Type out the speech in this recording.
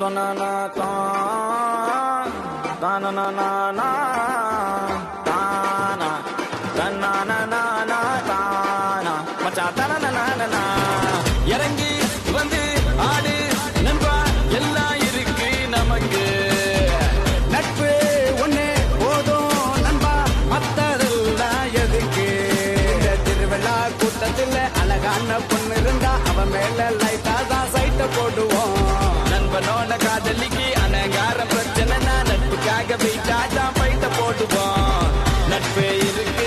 banana tan na na na na tana na na na na tana macha tana na na na இறங்கி வந்து ஆடு நண்பா எல்லாம் இருக்கு நமக்கு நட்பு ஒண்ணே போதும் நண்பா மத்ததெல்லாம் எதுக்கு இந்த திருவிழா கூட்டத்தில் அழகான பொண்ணு இருந்தா அவன் மேல லைட்டா தான் சைட்ட போடுவோம் நண்பனோட காதலிக்கு அனகார பிரச்சனை நட்புக்காக போயிட்டா தான் பைட்ட போடுவோம் நட்பே இருக்கு